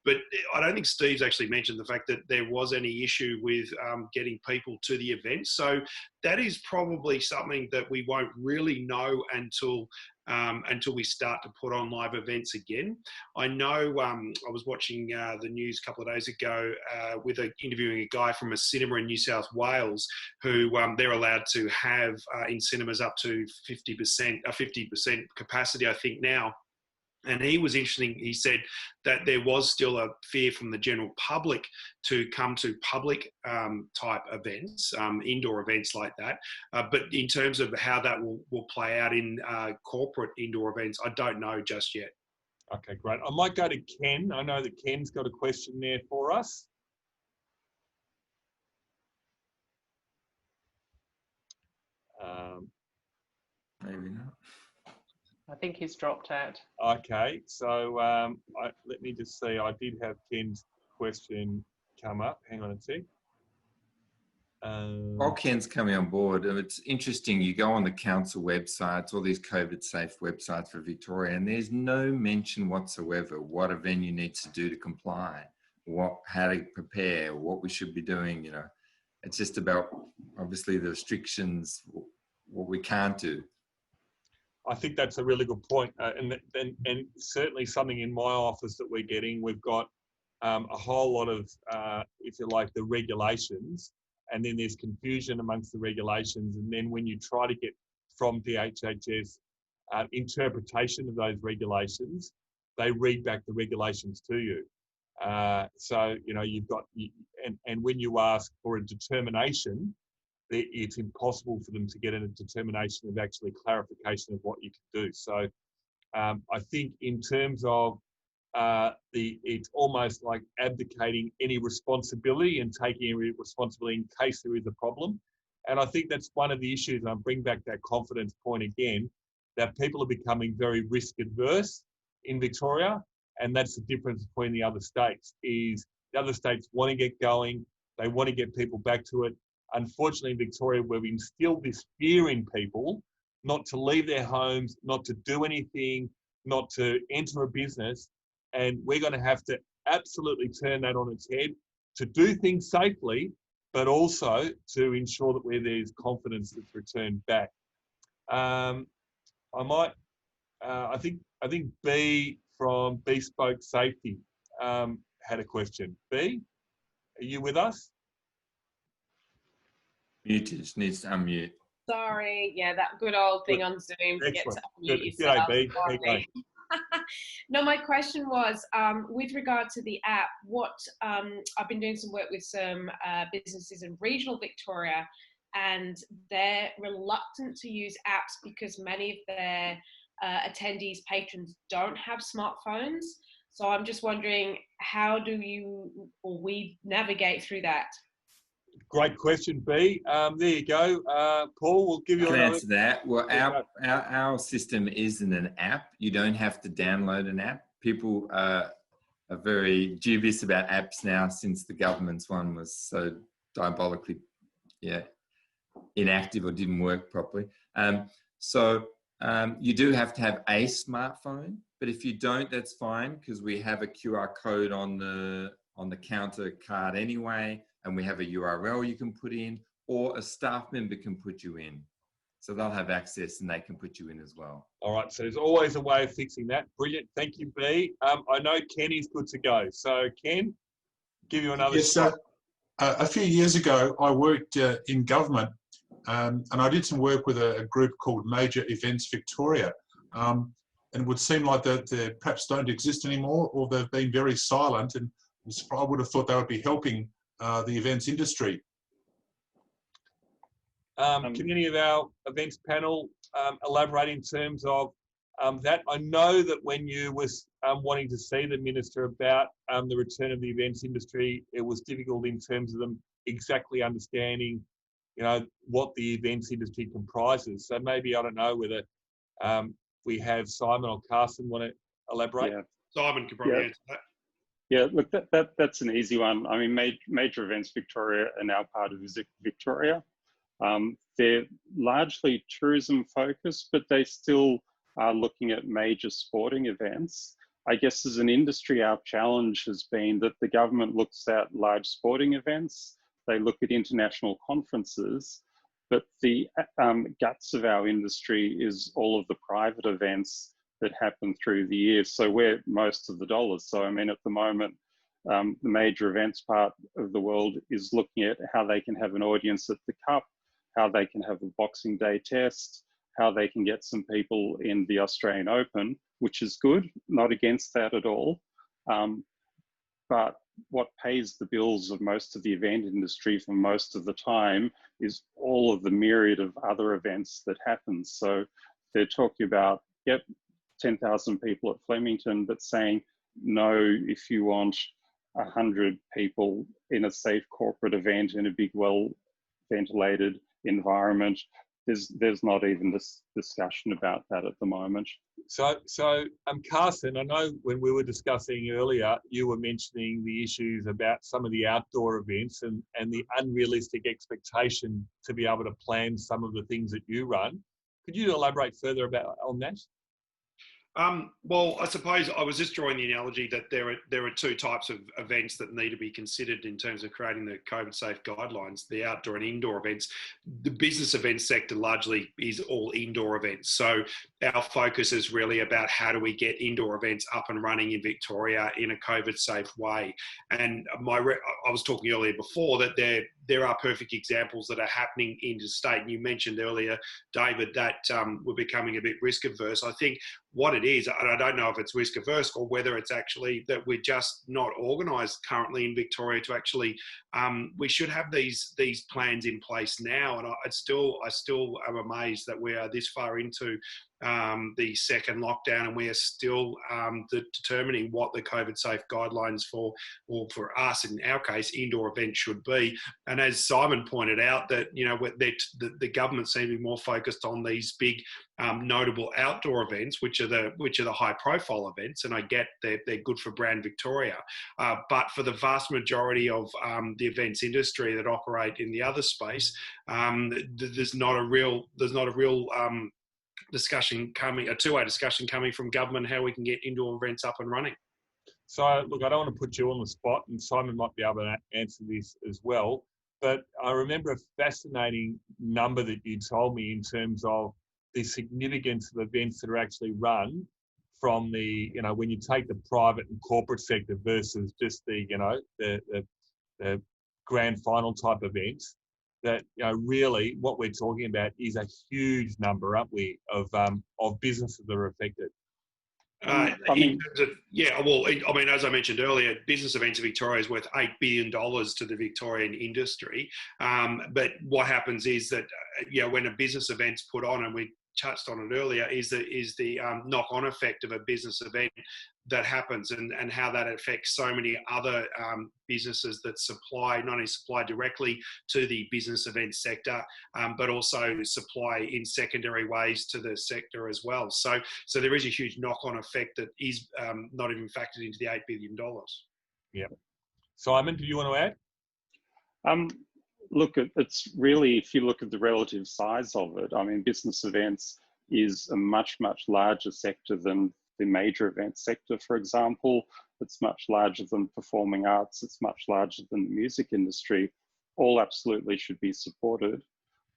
But I don't think Steve's actually mentioned the fact that there was any issue with getting people to the event. So that is probably something that we won't really know until we start to put on live events again. I know I was watching the news a couple of days ago interviewing a guy from a cinema in New South Wales who they're allowed to have in cinemas up to 50% capacity, I think now. And he was interesting. He said that there was still a fear from the general public to come to public type events, indoor events like that. But in terms of how that will play out in corporate indoor events, I don't know just yet. Okay, great. I might go to Ken. I know that Ken's got a question there for us. Maybe not. I think he's dropped out. Okay, so let me just see. I did have Ken's question come up. Hang on a sec. While Ken's coming on board, it's interesting. You go on the council websites, all these COVID safe websites for Victoria, and there's no mention whatsoever what a venue needs to do to comply, how to prepare, what we should be doing. It's just about obviously the restrictions, what we can't do. I think that's a really good point, and certainly something in my office that we're getting. We've got a whole lot of, if you like, the regulations, and then there's confusion amongst the regulations. And then when you try to get from DHHS interpretation of those regulations, they read back the regulations to you. So you've got, and when you ask for a determination, it's impossible for them to get a determination of actually clarification of what you can do. So I think in terms of it's almost like abdicating any responsibility and taking any responsibility in case there is a problem. And I think that's one of the issues, and I'll bring back that confidence point again, that people are becoming very risk adverse in Victoria. And that's the difference between the other states, is the other states want to get going, they want to get people back to it. Unfortunately, in Victoria, we've instilled this fear in people not to leave their homes, not to do anything, not to enter a business. And we're going to have to absolutely turn that on its head to do things safely, but also to ensure that where there's confidence that's returned back. I think B from Bespoke Safety had a question. B, are you with us? Muted, needs to unmute. Sorry, yeah, that good old thing on Zoom to get to unmute yourself. No, my question was, with regard to the app, I've been doing some work with some businesses in regional Victoria, and they're reluctant to use apps because many of their attendees, patrons don't have smartphones. So I'm just wondering, how do you or we navigate through that? Great question, B. There you go. Paul, we'll give you I can another. answer that. Well, our system isn't an app. You don't have to download an app. People are very dubious about apps now since the government's one was so diabolically inactive or didn't work properly. You do have to have a smartphone, but if you don't, that's fine, because we have a QR code on the counter card anyway, and we have a URL you can put in, or a staff member can put you in. So they'll have access and they can put you in as well. All right, so there's always a way of fixing that. Brilliant, thank you, B. I know Ken is good to go. So Ken, give you another shot. A few years ago, I worked in government, and I did some work with a group called Major Events Victoria. And it would seem like they perhaps don't exist anymore, or they've been very silent, and I would have thought they would be helping the events industry. Can any of our events panel elaborate in terms of that? I know that when you was wanting to see the Minister about the return of the events industry, it was difficult in terms of them exactly understanding, what the events industry comprises. So maybe, I don't know whether we have Simon or Carson want to elaborate. Yeah. Simon could probably answer that. Yeah, look, that's an easy one. I mean, Major Events Victoria are now part of Visit Victoria. They're largely tourism focused, but they still are looking at major sporting events. I guess as an industry, our challenge has been that the government looks at large sporting events, they look at international conferences, but the guts of our industry is all of the private events that happen through the year. So we're most of the dollars. So I mean, at the moment, the major events part of the world is looking at how they can have an audience at the Cup, how they can have a Boxing Day test, how they can get some people in the Australian Open, which is good, not against that at all. But what pays the bills of most of the event industry for most of the time is all of the myriad of other events that happen. So they're talking about, yep, 10,000 people at Flemington, but saying, no, if you want 100 people in a safe corporate event in a big, well-ventilated environment, there's not even this discussion about that at the moment. So Carson, I know when we were discussing earlier, you were mentioning the issues about some of the outdoor events and the unrealistic expectation to be able to plan some of the things that you run. Could you elaborate further on that? Well, I suppose I was just drawing the analogy that there are two types of events that need to be considered in terms of creating the COVID safe guidelines, the outdoor and indoor events. The business events sector largely is all indoor events. So our focus is really about how do we get indoor events up and running in Victoria in a COVID safe way. And I was talking earlier before that there are perfect examples that are happening interstate. And you mentioned earlier, David, that we're becoming a bit risk averse. I think what it is, and I don't know if it's risk averse or whether it's actually that we're just not organised currently in Victoria to actually, we should have these plans in place now. And I still am amazed that we are this far into the second lockdown and we are still determining what the COVID safe guidelines for us, in our case, indoor events should be. And as Simon pointed out, that the government seems to be more focused on these big notable outdoor events, which are the high profile events, and I get they're good for brand Victoria, but for the vast majority of the events industry that operate in the other space, there's not a real discussion coming, a two-way discussion coming from government how we can get indoor events up and running. So look, I don't want to put you on the spot, and Simon might be able to answer this as well, but I remember a fascinating number that you told me in terms of the significance of events that are actually run from the, when you take the private and corporate sector versus just the grand final type events, that really what we're talking about is a huge number, aren't we, of businesses that are affected. As I mentioned earlier, business events in Victoria is worth $8 billion to the Victorian industry. But what happens is that, when a business event's put on, and we touched on it earlier, is the knock-on effect of a business event that happens, and how that affects so many other businesses that not only supply directly to the business event sector, but also supply in secondary ways to the sector as well. So there is a huge knock-on effect that is not even factored into the $8 billion. Yeah. Simon, do you want to add? Look, it's really, if you look at the relative size of it, I mean, business events is a much, much larger sector than the major events sector, for example. It's much larger than performing arts. It's much larger than the music industry. All absolutely should be supported.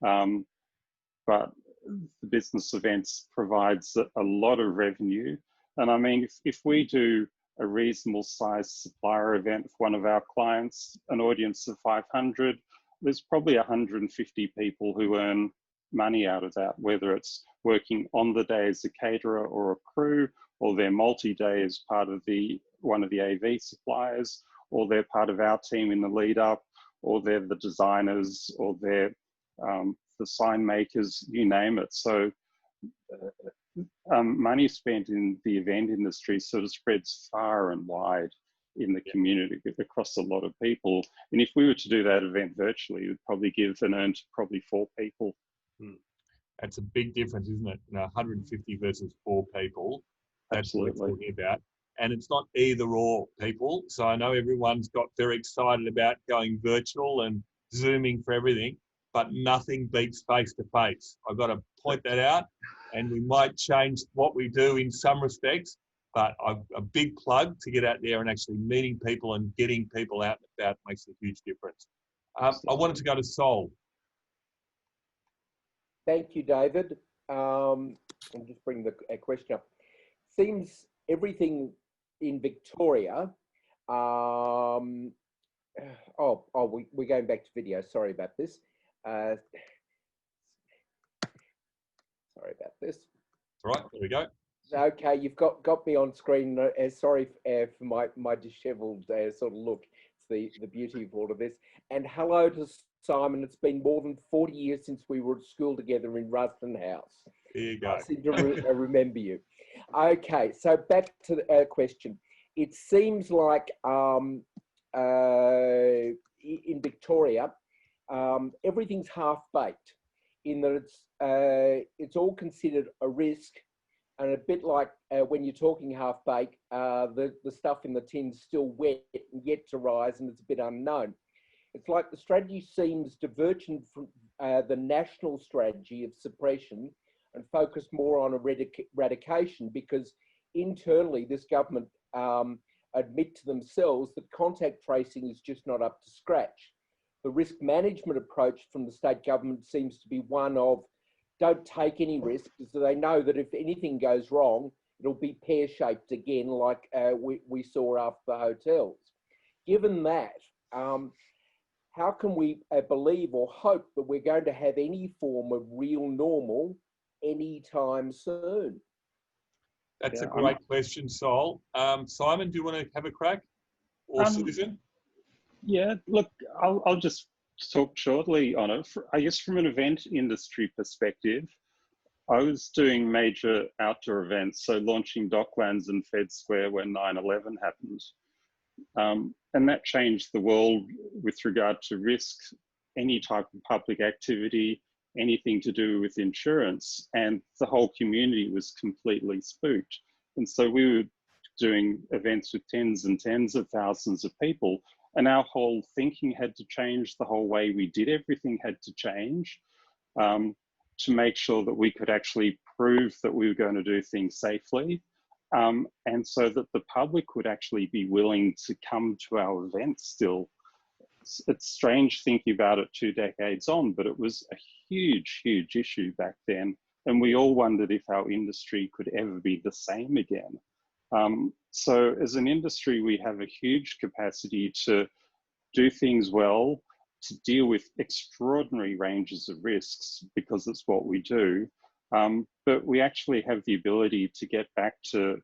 But the business events provides a lot of revenue. And I mean, if we do a reasonable sized supplier event for one of our clients, an audience of 500, there's probably 150 people who earn money out of that, whether it's working on the day as a caterer or a crew, or they're multi-day as part of one of the AV suppliers, or they're part of our team in the lead up, or they're the designers, or they're the sign makers, you name it. So money spent in the event industry sort of spreads far and wide in the community across a lot of people. And if we were to do that event virtually, it would probably give an earn to probably 4 people. That's a big difference, isn't it? 150 versus 4 people. That's Absolutely. what we're talking about. And it's not either or, people. So I know everyone's got very excited about going virtual and Zooming for everything, but nothing beats face-to-face. I've got to point that out, and we might change what we do in some respects, but a big plug to get out there and actually meeting people and getting people out and about makes a huge difference. I wanted to go to Sol. Thank you, David. I'll just bring the question up. Seems everything in Victoria, we're going back to video. Sorry about this. Sorry about this. All right, there we go. Okay, you've got me on screen. Sorry for my dishevelled sort of look. It's the beauty of all of this. And hello to Simon. It's been more than 40 years since we were at school together in Rusden House. There you go. I seem to remember you. Okay, so back to the question. It seems like in Victoria, everything's half-baked in that it's all considered a risk, and a bit like when you're talking half-baked, the stuff in the tin's still wet and yet to rise, and it's a bit unknown. It's like the strategy seems divergent from the national strategy of suppression and focus more on eradication, because internally this government admit to themselves that contact tracing is just not up to scratch. The risk management approach from the state government seems to be one of don't take any risks, so they know that if anything goes wrong, it'll be pear-shaped again, like we saw after the hotels. Given that, how can we believe or hope that we're going to have any form of real normal anytime soon? That's a great question, Sol. Simon, do you want to have a crack? Or Susan? Yeah, look, I'll just talk shortly on it. I guess from an event industry perspective, I was doing major outdoor events, so launching Docklands and Fed Square when 9/11 happened. And that changed the world with regard to risk, any type of public activity, anything to do with insurance, and the whole community was completely spooked. And so we were doing events with tens and tens of thousands of people, and our whole thinking had to change, the whole way we did everything had to change to make sure that we could actually prove that we were going to do things safely. And so that the public would actually be willing to come to our events still. It's strange thinking about it 2 decades on, but it was a huge, huge issue back then. And we all wondered if our industry could ever be the same again. So as an industry, we have a huge capacity to do things well, to deal with extraordinary ranges of risks, because it's what we do. But we actually have the ability to get back to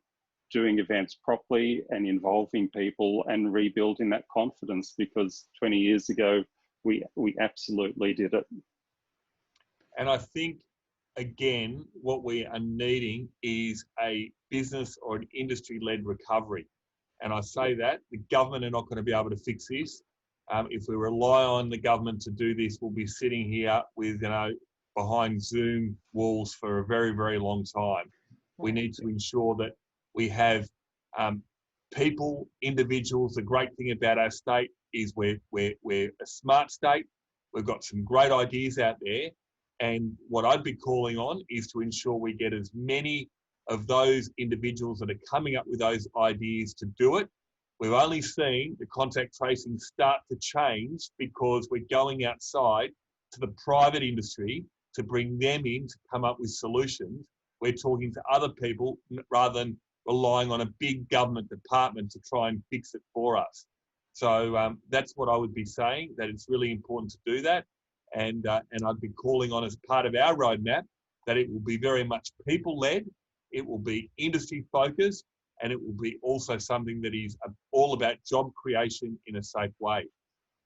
doing events properly and involving people and rebuilding that confidence, because 20 years ago, we absolutely did it. And I think, again, what we are needing is a business or an industry-led recovery. And I say that the government are not going to be able to fix this. If we rely on the government to do this, we'll be sitting here with, behind Zoom walls for a very, very long time. We need to ensure that we have people, individuals. The great thing about our state is we're a smart state. We've got some great ideas out there. And what I'd be calling on is to ensure we get as many of those individuals that are coming up with those ideas to do it. We've only seen the contact tracing start to change because we're going outside to the private industry to bring them in to come up with solutions. We're talking to other people rather than relying on a big government department to try and fix it for us. So that's what I would be saying, that it's really important to do that. And I'd be calling on, as part of our roadmap, that it will be very much people-led, it will be industry-focused, and it will be also something that is all about job creation in a safe way.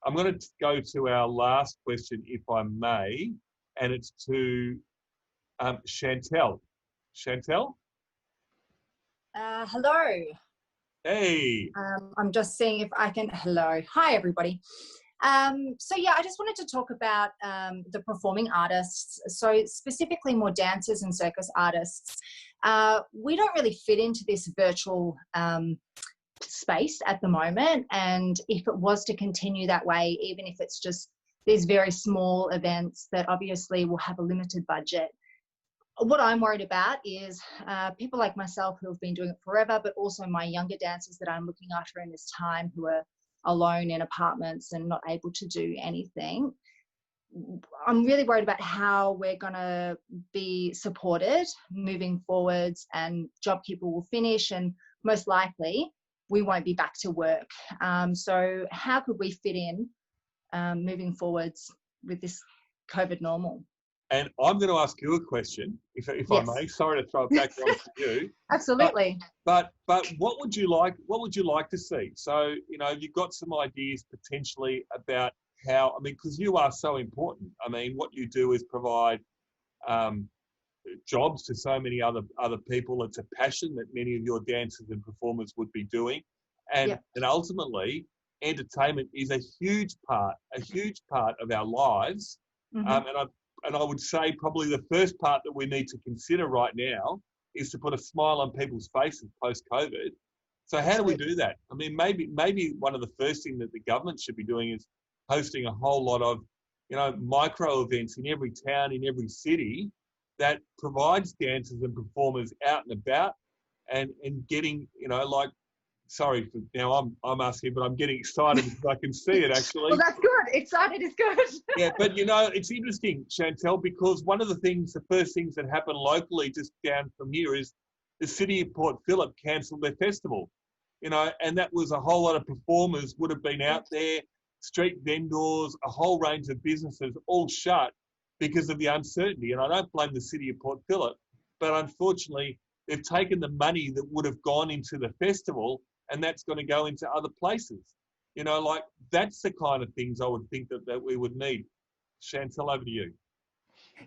I'm going to go to our last question, if I may, and it's to Chantelle. Chantelle? Hello. Hey. I'm just seeing if I can, hello. Hi, everybody. So yeah, I just wanted to talk about the performing artists. So specifically more dancers and circus artists. We don't really fit into this virtual space at the moment. And if it was to continue that way, even if it's just these very small events that obviously will have a limited budget, what I'm worried about is people like myself who have been doing it forever, but also my younger dancers that I'm looking after in this time who are alone in apartments and not able to do anything. I'm really worried about how we're going to be supported moving forwards, and JobKeeper will finish and most likely we won't be back to work. So how could we fit in moving forwards with this COVID normal? And I'm going to ask you a question, if Yes. I may. Sorry to throw it back on to you. Absolutely. But what would you like? What would you like to see? So, you know, you've got some ideas potentially about how. I mean, because you are so important. I mean, what you do is provide jobs to so many other people. It's a passion that many of your dancers and performers would be doing, and ultimately, entertainment is a huge part of our lives. Mm-hmm. And I would say probably the first part that we need to consider right now is to put a smile on people's faces post-COVID. So how do we do that? I mean, maybe one of the first things that the government should be doing is hosting a whole lot of, you know, micro events in every town, in every city that provides dancers and performers out and about and getting, you know, like, sorry, now I'm asking, but I'm getting excited because I can see it actually. Well, that's good. Excited is good. Yeah, but you know, it's interesting, Chantelle, because one of the first things that happened locally just down from here is the city of Port Phillip cancelled their festival, you know, and that was a whole lot of performers would have been out there, street vendors, a whole range of businesses all shut because of the uncertainty. And I don't blame the city of Port Phillip, but unfortunately, they've taken the money that would have gone into the festival and that's going to go into other places. You know, like that's the kind of things I would think that we would need. Chantelle, over to you.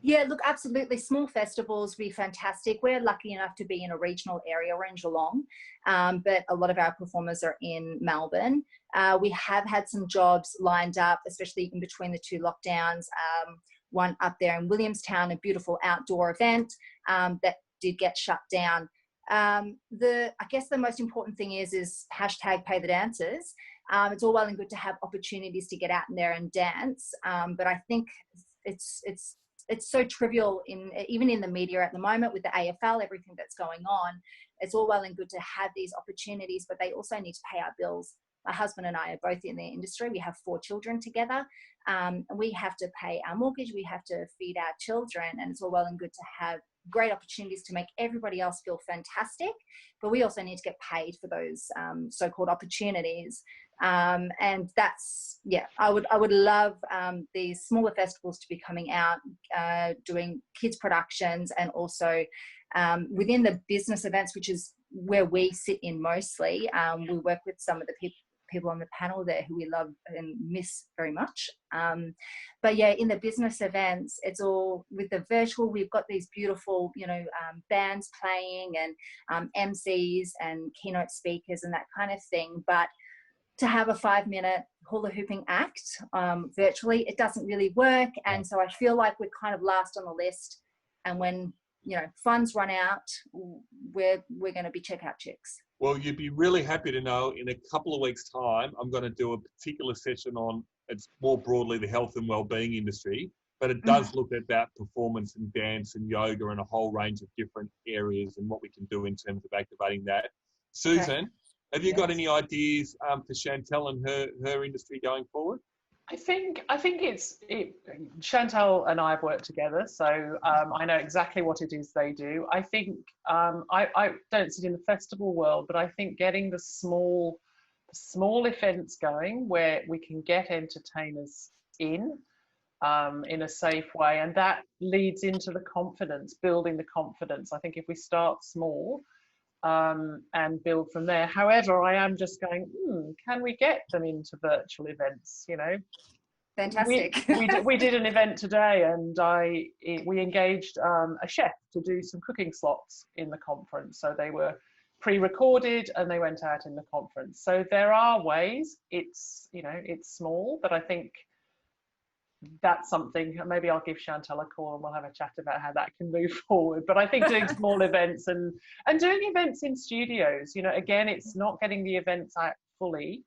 Yeah, look, absolutely. Small festivals would be fantastic. We're lucky enough to be in a regional area. We're in Geelong, but a lot of our performers are in Melbourne. We have had some jobs lined up, especially in between the two lockdowns. One up there in Williamstown, a beautiful outdoor event that did get shut down. I guess the most important thing is hashtag pay the dancers. It's all well and good to have opportunities to get out in there and dance, but I think it's so trivial even in the media at the moment with the AFL, everything that's going on. It's all well and good to have these opportunities, but they also need to pay our bills. My husband and I are both in the industry. We have 4 children together, and we have to pay our mortgage. We have to feed our children, and it's all well and good to have great opportunities to make everybody else feel fantastic, but we also need to get paid for those so-called opportunities. And that's, yeah, I would love these smaller festivals to be coming out, doing kids productions, and also within the business events, which is where we sit in mostly. We work with some of the people on the panel there who we love and miss very much. But yeah, in the business events, it's all with the virtual. We've got these beautiful, you know, bands playing and MCs and keynote speakers and that kind of thing. But to have a 5-minute hula hooping act virtually, it doesn't really work. And so I feel like we're kind of last on the list. And when, you know, funds run out, we're going to be checkout chicks. Well, you'd be really happy to know in a couple of weeks' time, I'm going to do a particular session on, it's more broadly the health and wellbeing industry, but it does look at that performance and dance and yoga and a whole range of different areas and what we can do in terms of activating that. Susan, have you got any ideas for Chantelle and her industry going forward? I think Chantelle and I have worked together, so I know exactly what it is they do. I think I don't sit in the festival world, but I think getting the small events going where we can get entertainers in a safe way, and that leads into the confidence, building the confidence. I think if we start small and build from there. However, I am just going, can we get them into virtual events, you know? Fantastic. We did an event today, and we engaged a chef to do some cooking slots in the conference. So they were pre-recorded and they went out in the conference. So there are ways. It's, you know, it's small, but I think that's something, maybe I'll give Chantelle a call and we'll have a chat about how that can move forward. But I think doing small events and doing events in studios, you know, again, it's not getting the events out fully,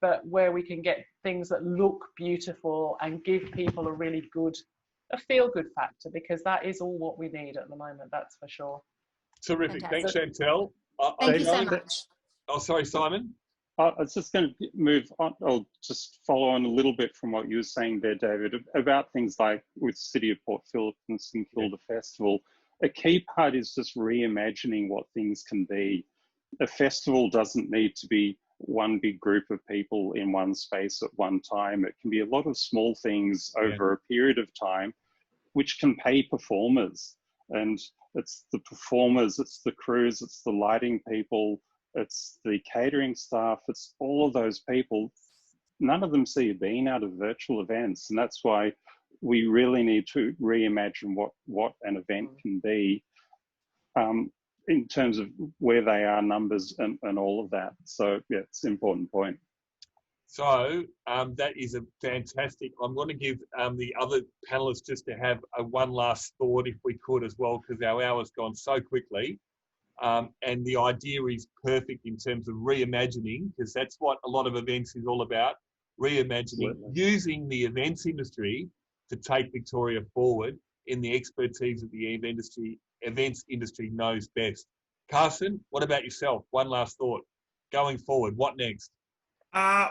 but where we can get things that look beautiful and give people a really good, a feel-good factor, because that is all what we need at the moment, that's for sure. Terrific. Fantastic. Thanks, Chantelle. Thank you so much. Oh, sorry, Simon. I was just going to move on. I'll just follow on a little bit from what you were saying there, David, about things like with City of Port Phillip and St Kilda Festival. A key part is just reimagining what things can be. A festival doesn't need to be one big group of people in one space at one time. It can be a lot of small things over a period of time, which can pay performers. And it's the performers, it's the crews, it's the lighting people, it's the catering staff, it's all of those people. None of them see a bean out of virtual events. And that's why we really need to reimagine what an event can be in terms of where they are, numbers and all of that. So yeah, it's an important point. So that is a fantastic. I'm going to give the other panelists just to have one last thought, if we could, as well, because our hour's gone so quickly. And the idea is perfect in terms of reimagining, because that's what a lot of events is all about, reimagining, using the events industry to take Victoria forward in the expertise that the events industry knows best. Carson, what about yourself? One last thought. Going forward, what next?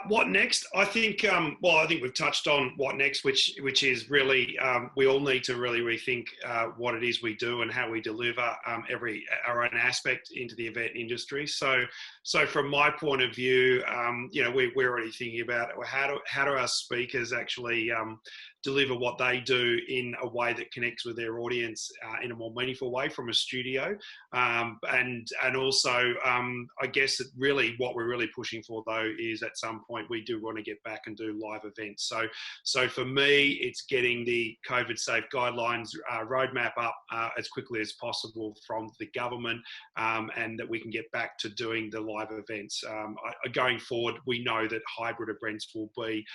What next? I think, well, I think we've touched on what next, which is really, we all need to really rethink what it is we do and how we deliver our own aspect into the event industry. So from my point of view, you know, we're already thinking about how do our speakers actually deliver what they do in a way that connects with their audience in a more meaningful way from a studio. And also, I guess really what we're really pushing for, though, is at some point we do want to get back and do live events. So for me, it's getting the COVID-safe guidelines roadmap up as quickly as possible from the government, and that we can get back to doing the live events. Going forward, we know that hybrid events will be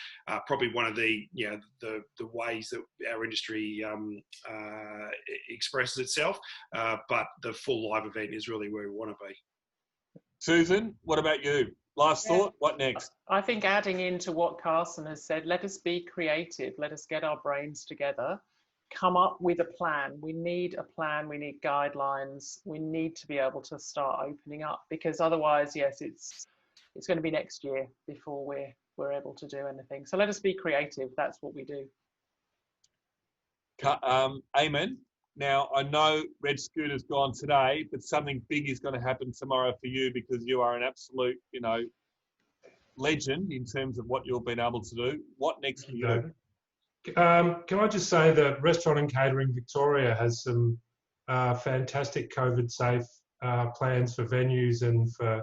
probably one of the ways that our industry expresses itself, but the full live event is really where we want to be. Susan, what about you? Last thought, what next? I think adding into what Carson has said, let us be creative, let us get our brains together, come up with a plan. We need a plan, we need guidelines, we need to be able to start opening up, because otherwise, yes, it's going to be next year before we're able to do anything. So let us be creative, that's what we do. Amen. Now, I know Red Scooter's gone today, but something big is going to happen tomorrow for you, because you are an absolute, legend in terms of what you've been able to do. What next for you? Can I just say that Restaurant and Catering Victoria has some fantastic COVID-safe plans for venues and for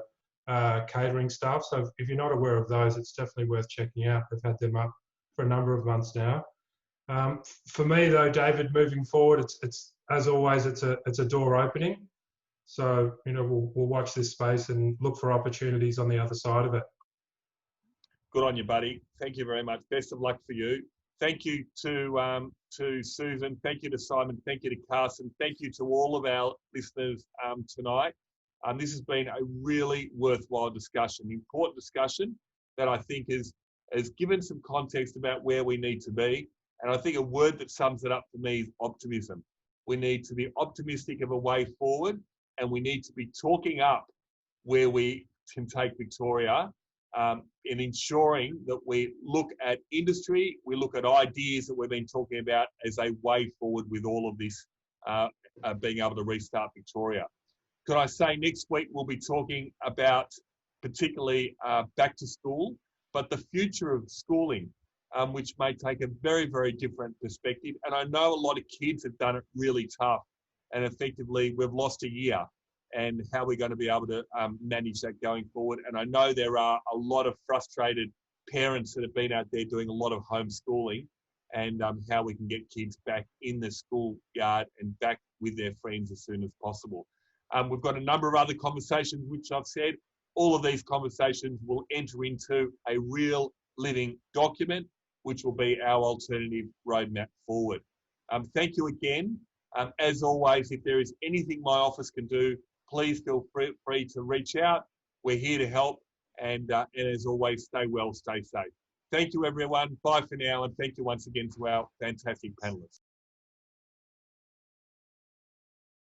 catering staff. So if you're not aware of those, it's definitely worth checking out. They've had them up for a number of months now. For me, though, David, moving forward, it's as always, it's a door opening. So we'll watch this space and look for opportunities on the other side of it. Good on you, buddy. Thank you very much. Best of luck for you. Thank you to Susan. Thank you to Simon. Thank you to Carson. Thank you to all of our listeners tonight. This has been a really worthwhile discussion, important discussion that I think has given some context about where we need to be. And I think a word that sums it up for me is optimism. We need to be optimistic of a way forward, and we need to be talking up where we can take Victoria, in ensuring that we look at industry, we look at ideas that we've been talking about as a way forward with all of this, being able to restart Victoria. Could I say next week we'll be talking about particularly back to school, but the future of schooling, which may take a very, very different perspective. And I know a lot of kids have done it really tough, and effectively we've lost a year, and how we're going to be able to manage that going forward. And I know there are a lot of frustrated parents that have been out there doing a lot of homeschooling, and how we can get kids back in the schoolyard and back with their friends as soon as possible. We've got a number of other conversations, which I've said. All of these conversations will enter into a real living document, which will be our alternative roadmap forward. Thank you again. As always, if there is anything my office can do, please feel free to reach out. We're here to help. And as always, stay well, stay safe. Thank you, everyone. Bye for now. And thank you once again to our fantastic panelists.